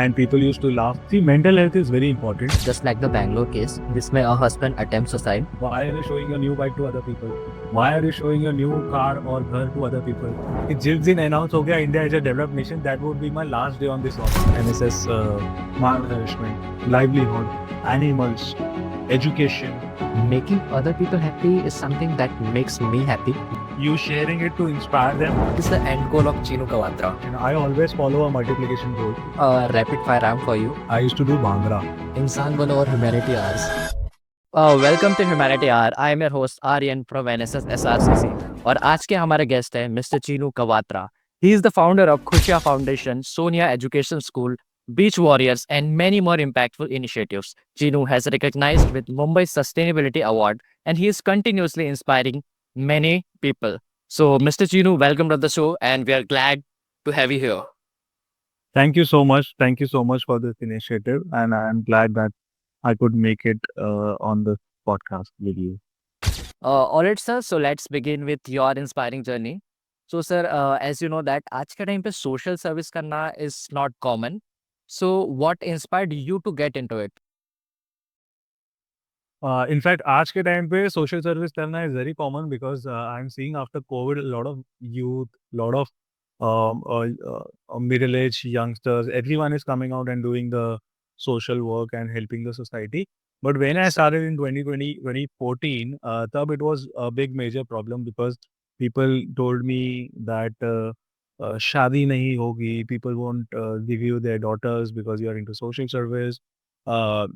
and people used to laugh. See, mental health is very important. Just like the Bangalore case, जिसमें a husband attempts suicide. Why are you showing your new bike to other people? Why are you showing your new car or घर to other people? If जिस दिन announce हो गया India is a developed nation, that would be my last day on this earth. NSS, malnourishment, livelihood, animals, education. Making other people happy is something that makes me happy. You sharing it to inspire them. It's the end goal of Chinu Kawatra. And I always follow a multiplication rule. Rapid fire round for you. I used to do Bhangra. इंसान बनो और humanity ours. Welcome to humanity ours. I am your host Aryan from NSS SRCC और आज के हमारे guest हैं mister Cheenu Kawatra. He is the founder of Khushiya foundation, Sonia education school, Beach Warriors, and many more impactful initiatives. Chinu has recognized with Mumbai Sustainability Award, and he is continuously inspiring many people. So, Mr. Chinu, welcome to the show, and we are glad to have you here. Thank you so much. Thank you so much for this initiative, and I am glad that I could make it on this podcast with you. All right, sir. So let's begin with your inspiring journey. So, sir, as you know that आज के time पे social service करना is not common. So, what inspired you to get into it? In fact, आज के time पे social service करना is very common because I'm seeing after COVID a lot of youth, lot of middle-aged youngsters, everyone is coming out and doing the social work and helping the society. But when I started in 2020, 2014, तब it was a big major problem because people told me that शादी नहीं होगी, people won't give you their daughters because you are into social service. How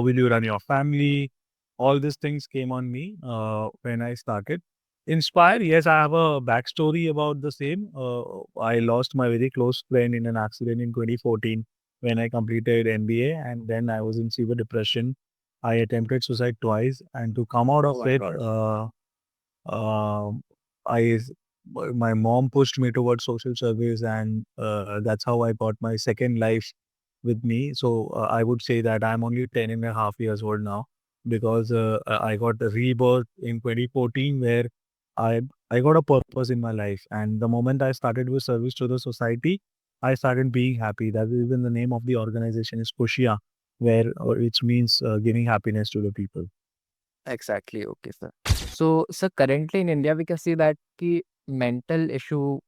will you run your family? All these things came on me when I started. Inspire, yes, I have a backstory about the same. I lost my very close friend in an accident in 2014 when I completed MBA, and then I was in severe depression. I attempted suicide twice, and to come out of it, I my mom pushed me towards social service, and that's how I got my second life with me. So I would say that I'm only 10 and a half years old now because I got a rebirth in 2014 where I I got a purpose in my life. And the moment I started with service to the society, I started being happy. That is even the name of the organization is Kushia, where which means giving happiness to the people. Exactly. Okay, sir. So, sir, currently in India, we can see that कि mental issue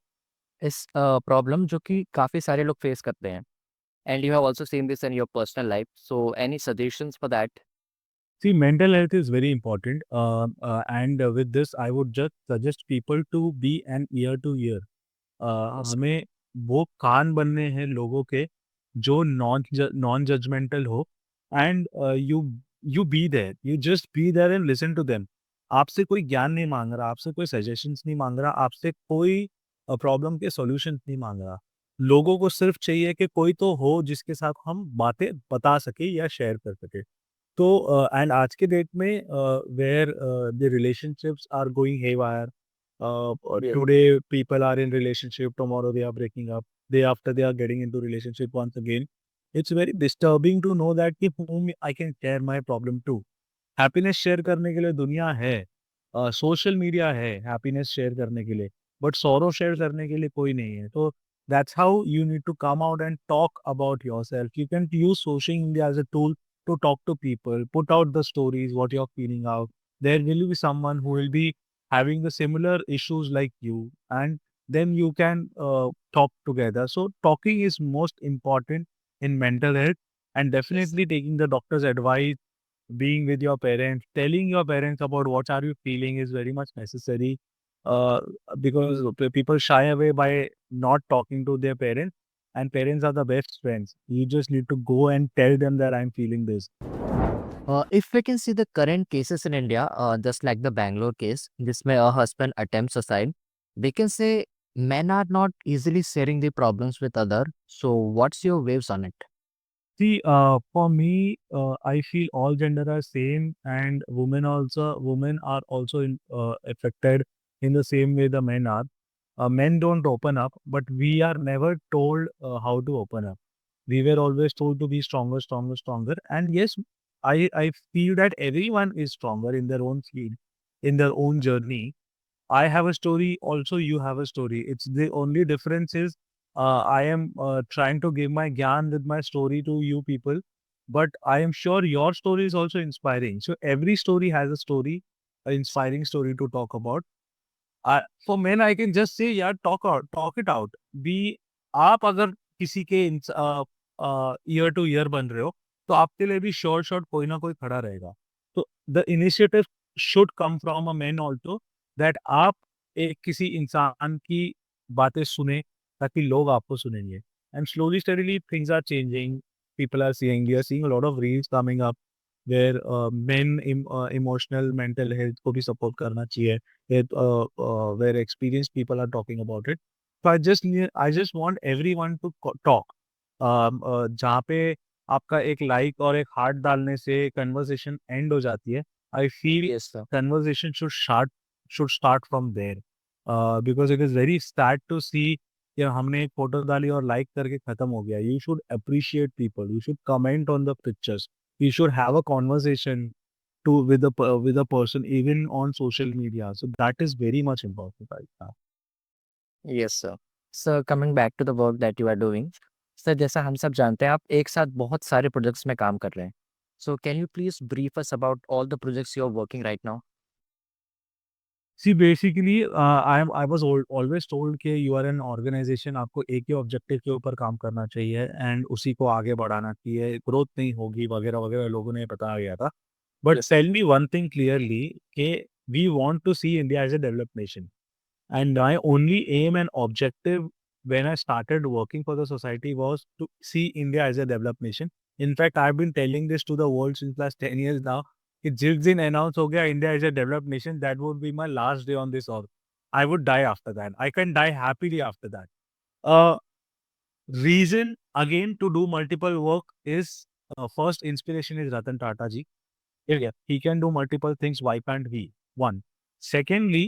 is a problem जो कि काफी सारे लोग face करते हैं. And you have also seen this in your personal life. So, any suggestions for that? See, mental health is very important. And with this, I would just suggest people to be an ear to ear. हमें वो कान बनने हैं लोगों के जो non judgemental हो and you be there, you just be there and listen to them. आपसे कोई ज्ञान नहीं मांग रहा, आपसे कोई सजेशंस नहीं मांग रहा, आपसे कोई प्रॉब्लम के सॉल्यूशंस नहीं मांग रहा. लोगों को सिर्फ चाहिए कि कोई तो हो जिसके साथ हम बातें बता सके या शेयर कर सके. तो एंड आज के डेट में where the relationships are going haywire. Today people are in relationship, tomorrow they are breaking up, day after they are getting into relationship once again. It's very disturbing to know that कि whom I can share my problem to. Happiness share करने के लिए दुनिया है, social media है happiness share करने के लिए, बट सॉरो शेयर करने के लिए कोई नहीं है. तो that's how you need to come out and talk about yourself. You can use social media as a tool to talk to people, put out the stories, what you're feeling out. There will be someone who will be having the similar issues like you, and then you can talk together. So talking is most important in mental health, and Yes. definitely taking the doctor's advice, being with your parents, telling your parents about what are you feeling is very much necessary. uh, because people shy away by not talking to their parents, and parents are the best friends. You just need to go and tell them that I'm feeling this. If we can see the current cases in India, just like the Bangalore case, जिसमें a husband attempts suicide, we can say men are not easily sharing the problems with other. So, what's your waves on it? See, for me, I feel all gender are same, and women are also affected in the same way the men are. Men don't open up, but we are never told how to open up. We were always told to be stronger, stronger, stronger. And yes, I feel that everyone is stronger in their own field, in their own journey. I have a story, also you have a story. It's the only difference is I am trying to give my gyan with my story to you people, but I am sure your story is also inspiring. So every story has a story, an inspiring story to talk about. For men, I can just say, यार, talk it out. Be आप अगर किसी के year two year बन रहे हो, तो आपके लिए भी शॉर्ट कोई ना कोई खड़ा रहेगा. तो the initiative should come from a man also, that आप एक किसी इंसान की बातें सुने, ताकि लोग आपको सुनेंगे. And slowly steadily things are changing. People are seeing, we are seeing a lot of reels coming up where men emotional mental health को भी support करना चाहिए. Where experienced people are talking about it. So I just want everyone to talk. जहाँ पे आपका एक like और एक हार्ट डालने से कन्वर्सेशन एंड हो जाती है. I feel Yes, sir. Conversation should start from there, because it is very sad to see कि हमने एक फोटो डाली और लाइक करके खत्म हो गया. You should appreciate people, you should comment on the pictures, you should have a conversation to with a person even on social media. So that is very much important right now. Yes, sir. Sir, coming back to the work that you are doing, sir जैसा हम सब जानते हैं आप एक साथ बहुत सारे प्रोजेक्ट्स में काम कर रहे हैं. So can you please brief us about all the projects you are working right now? See, basically, I was always told कि you are an organization, आपको एक ही ऑब्जेक्टिव के ऊपर काम करना चाहिए एंड उसी को आगे बढ़ाना चाहिए, ग्रोथ नहीं होगी वगैरह वगैरह लोगों ने बताया गया था. But Yes. Tell me one thing clearly कि we want to see India as a developed nation. And my only aim and objective when I started working for the society was to see India as a developed nation. In fact, I've been telling this to the world since last 10 years now. कि जिस दिन announce हो गया India is a developed nation, that would be my last day on this earth. I would die after that. I can die happily after that. Uh, Reason again to do multiple work is, first inspiration is Ratan Tata ji. Yeah, he can do multiple things. Why can't we? One. Secondly,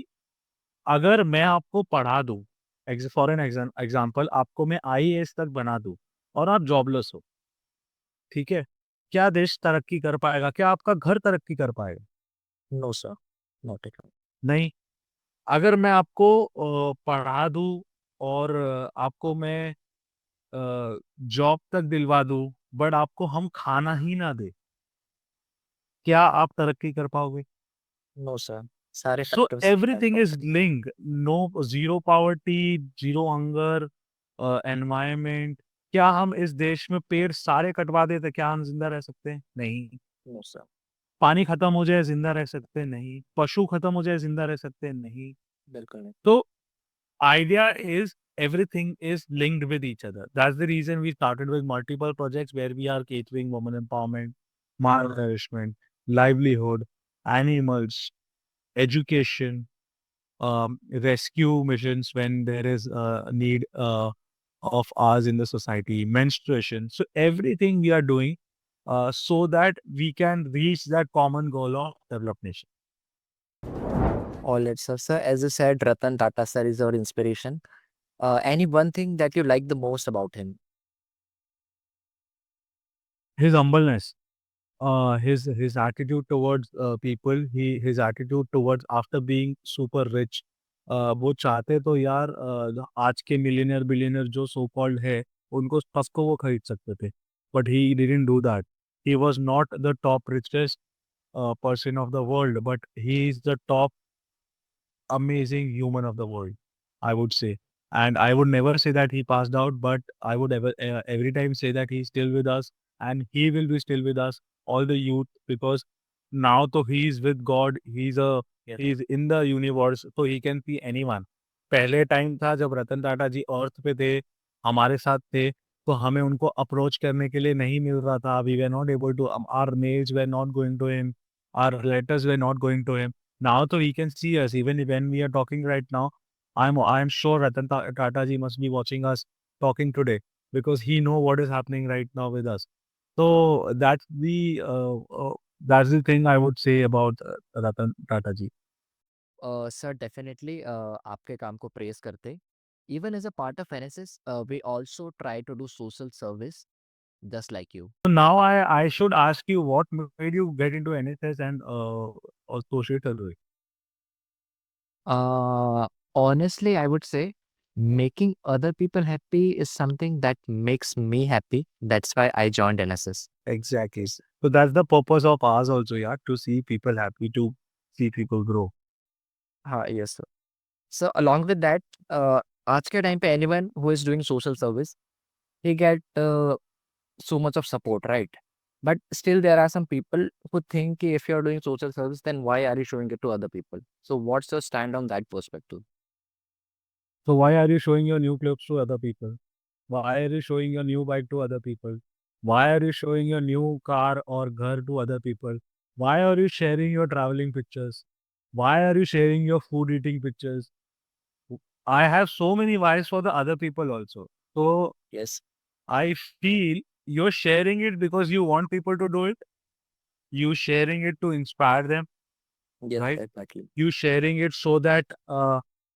अगर मैं आपको पढ़ा दूँ, for an example आपको मैं IAS तक बना दूँ और आप जॉबलेस हो, ठीक है? क्या देश तरक्की कर पाएगा? क्या आपका घर तरक्की कर पाएगा? No, sir. Not at all. नहीं. अगर मैं आपको पढ़ा दूँ और आपको मैं जॉब तक दिलवा दूँ, बट आपको हम खाना ही ना दें, क्या आप तरक्की कर पाओगे? No, sir. सारे So factors everything is linked. No, zero poverty, zero hunger, environment. क्या हम इस देश में पेड़ सारे कटवा दें तो क्या हम जिंदा रह सकते हैं? नहीं. No sir. पानी खत्म हो जाए जिंदा रह सकते हैं? नहीं. पशु खत्म हो जाए जिंदा रह सकते हैं? नहीं. बिल्कुल नहीं. तो idea is everything is linked with each other. That's the reason we started with multiple projects where we are catering women empowerment, malnourishment, livelihood, animals, education, rescue missions when there is a need of ours in the society, menstruation. So everything we are doing so that we can reach that common goal of developed nation. All right, sir. Sir, as you said, Ratan Tata sir is our inspiration. Any one thing that you like the most about him? His humbleness, his attitude towards people, his attitude towards after being super rich. वो चाहते तो यार आज के millionaire billionaire जो so called है उनको सबको वो खरीद सकते थे, but he didn't do that. He was not the top richest person of the world, but he is the top amazing human of the world, I would say. And I would never say that he passed out, but I would every time say that he's still with us and he will be still with us, all the youth, because now तो he is with God, Yes. he's in the universe, so he can see anyone. पहले time था जब रतन टाटा जी अर्थ पे थे, हमारे साथ थे, तो हमें उनको अप्रोच करने के लिए नहीं मिल रहा था. We were not able to, our mails were not going to him, our letters were not going to him. Now so he can see us even when we are talking right now. I'm sure Tata ji must be watching us talking today because he know what is happening right now with us. So that's the thing I would say about Ratan Tata ji. Sir definitely आपके काम को praise करते. Even as a part of NSS we also try to do social service just like you. So now I should ask you what made you get into NSS and social service. Honestly, I would say making other people happy is something that makes me happy. That's why I joined NSS. Exactly. So that's the purpose of ours also, yeah, to see people happy, to see people grow. Yes, sir. So along with that, आज के time पे anyone who is doing social service, he get so much of support, right? But still, there are some people who think कि if you are doing social service, then why are you showing it to other people? So what's your stand on that perspective? So why are you showing your new clothes to other people? Why are you showing your new bike to other people? Why are you showing your new car or ghar to other people? Why are you sharing your traveling pictures? Why are you sharing your food eating pictures? I have so many whys for the other people also. So Yes, I feel you're sharing it because you want people to do it. You sharing it to inspire them, yes, right? exactly. You sharing it so that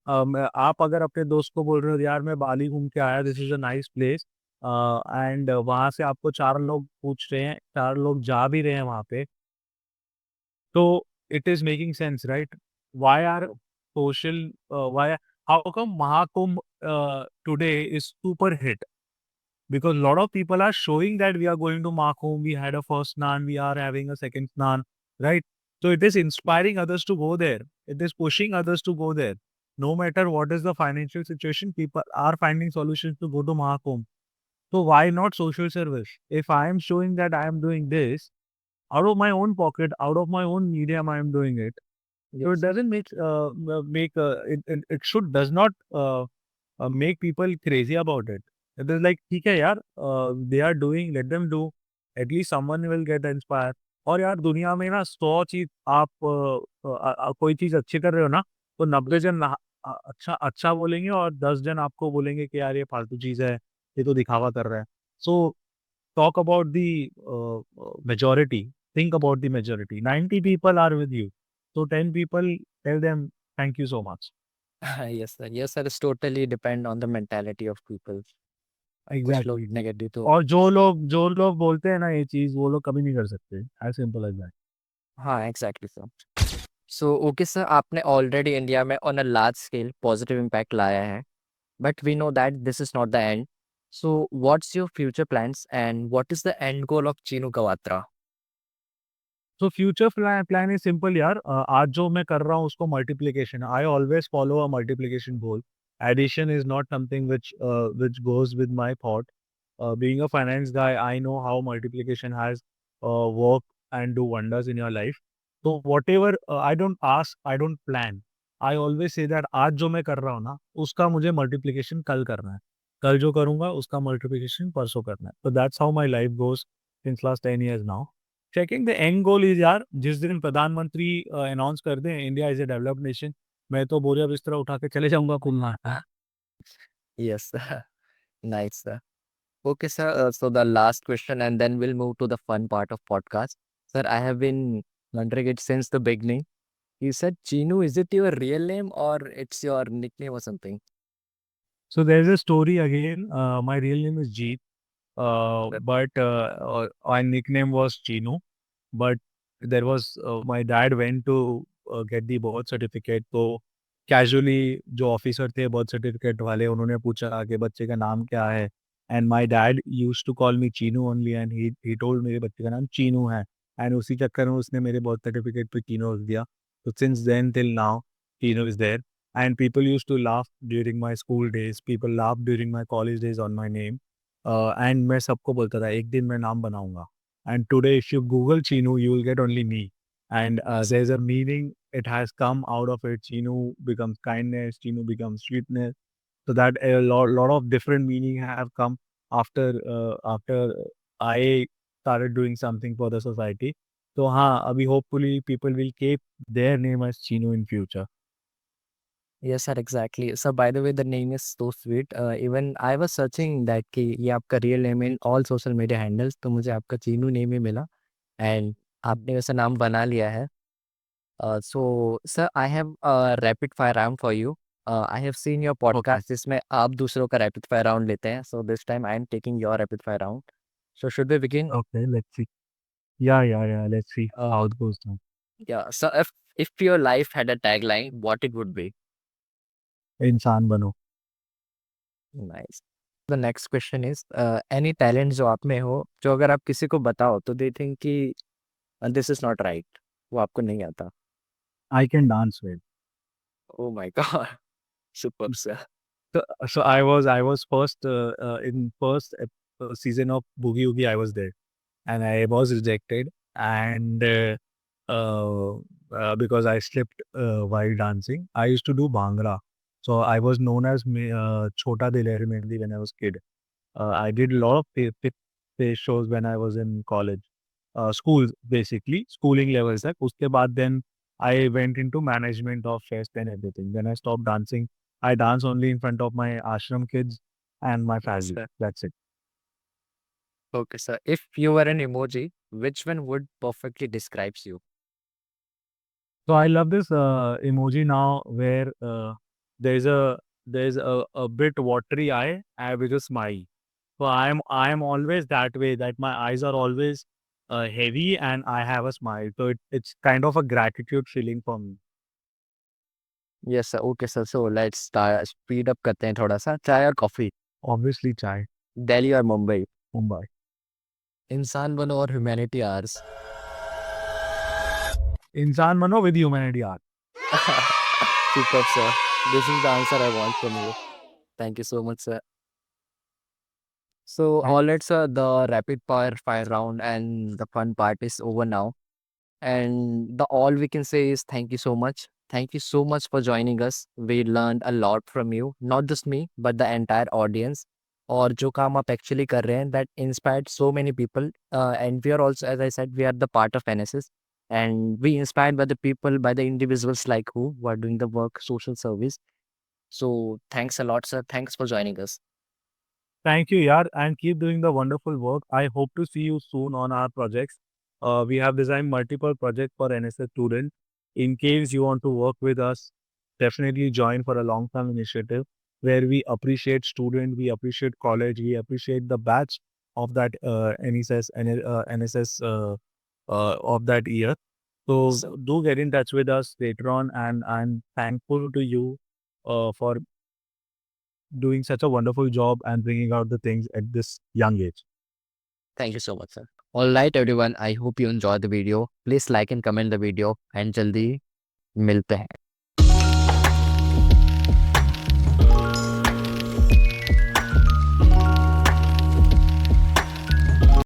आप अगर अपने दोस्त को बोल रहे हो यार मैं बाली घूम के आया, this is a nice place, and वहां से आपको चार लोग पूछ रहे हैं, चार लोग जा भी रहे हैं वहां पे, तो it is making sense, right? Why are social, why, how come Mahakumbh today is super hit? Because a lot of people are showing that we are going to Mahakumbh, we had a first snan, we are having a second snan, right? So it is inspiring others to go there. It is pushing others to go there. No matter what is the financial situation, people are finding solutions to go to Mahakumbh. So why not social service? If I am showing that I am doing this out of my own pocket, out of my own medium, I am doing it. So it Yes, doesn't make it should does not make people crazy about it. It is like ठीक है यार, they are doing, let them do. At least someone will get inspired. और यार दुनिया में ना 100 चीज आप कोई चीज अच्छी कर रहे हो ना, तो 90 जन अच्छा अच्छा बोलेंगे और 10 जन आपको बोलेंगे कि यार ये फालतू चीज है, ये तो दिखावा कर रहा है. So talk about the majority. Think about the majority. 90 people are with you. So 10 people, tell them thank you so much. yes, sir. Yes, sir. It's totally depend on the mentality of people. कुछ लोग exactly exactly. Negative तो और जो लोग बोलते हैं ना ये चीज, वो लोग कभी नहीं कर सकते. As simple as that. हाँ, exactly sir. So okay sir, आपने ऑलरेडी इंडिया में on a large scale positive impact लाया है. But we know that this is not the end. So, what's your future plans and what is the end goal of Chinu Kawatra? So future plan is simple यार. आज जो मैं कर रहा हूँ उसको multiplication, I always follow a multiplication goal. Addition is not something which goes with my thought. Being a finance guy, I know how multiplication has work and do wonders in your life. So whatever, I don't ask, I don't plan. I always say that आज जो मैं कर रहा हूँ ना, उसका मुझे multiplication कल करना है. कल जो करूँगा उसका मल्टीप्लिकेशन परसों करना है. So that's how my life goes since last 10 years now. Checking the end goal is यार, जिस दिन प्रधानमंत्री अनाउंस कर दें India is a developed nation, मैं तो बोरिया बिस्तरा उठा के चले जाऊंगा घूमना. Yes, sir. Nice, sir. Okay, sir. So the last question, and then we'll move to the fun part of podcast. Sir, I have been wondering it since the beginning. You said Chinu, is it your real name or it's your nickname or something? So there's a story again. My real name is Jeet, Sir. but my nickname was Chino. But there was my dad went to get the birth certificate. तो casually जो officer थे birth certificate वाले, उन्होंने पूछा कि बच्चे का नाम क्या है. And my dad used to call me Chinu only, and he told मेरे बच्चे का नाम चीनू है. एंड उसी चक्कर में उसने मेरे बर्थ सर्टिफिकेट पे चीनू रख दिया. तो since then till now Chinu is there. And people used to laugh during my school days. People laughed during my college days on my name. And मैं सबको बोलता था एक दिन मैं नाम बनाऊंगा. And today, if you Google Chinu, you will get only me. And there's a meaning it has come out of it. Chinu becomes kindness. Chinu becomes sweetness. So that a lot of different meaning have come after I started doing something for the society. So हाँ, अभी hopefully people will keep their name as Chinu in future. Yes, sir, exactly. So, by the way, the name is so sweet. Even I was searching that कि ये आपका real name in all social media handles, तो मुझे आपका Chinu name ही मिला. And आपने वैसे नाम बना लिया है. So, sir, I have a rapid fire round for you. I have seen your Okay. podcast जिसमें आप दूसरों का rapid fire round लेते हैं. So, this time I am taking your rapid fire round. So, should we begin? Okay. Let's see. Yeah. Let's see Uh, how it goes now. yeah. So, if your life had a tagline, what it would be? इंसान बनो. Nice. The next question is any talent जो आप में हो, जो अगर आप किसी को बताओ तो दे थिंक कि दिस इज नॉट राइट, वो आपको नहीं आता। I can dance well. Oh my God! Superb sir. So I was first in first season of Boogie Oogie. I was there, and I was rejected, and uh, because I slipped while dancing. I used to do Bhangra, so I was known as Chota Dileri mainly when I was kid. I did a lot of face shows when I was in college, schools basically, schooling levels. तक उसके बाद then I went into management of fest and everything. Then I stopped dancing. I dance only in front of my ashram kids and my family. Sir, That's it. Okay sir, if you were N emoji, which one would perfectly describes you? So I love this emoji now where there's a there's a bit watery eye with a smile. So I am always that way that my eyes are always heavy and I have a smile. So it's kind of a gratitude feeling for me. Yes sir, okay sir, so let's speed up करते हैं थोड़ा सा। चाय और coffee? Obviously, chai, Delhi और Mumbai? Mumbai. इंसान बनो और humanity arts? Insan mano with humanity art. Superb sir, this is the answer I want from you. Thank you so much sir. So, Thank all right, sir, the rapid fire round and the fun part is over now. And the all we can say is thank you so much. Thank you so much for joining us. We learned a lot from you, not just me, but the entire audience. और जो काम आप actually कर रहे हैं, that inspired so many people. And we are also, as I said, we are the part of NSS. And we inspired by the people, by the individuals like who are doing the work, social service. So thanks a lot, sir. Thanks for joining us. Thank you, Yar, and keep doing the wonderful work. I hope to see you soon on our projects. We have designed multiple projects for NSS students. In case you want to work with us, definitely join for a long-term initiative where we appreciate student, we appreciate college, we appreciate the batch of that NSS of that year. So So do get in touch with us later on, and I'm thankful to you for doing such a wonderful job and bringing out the things at this young age. thank you so much, sir. All right, everyone. I hope you enjoyed the video. Please like and comment the video and जल्दी मिलते हैं।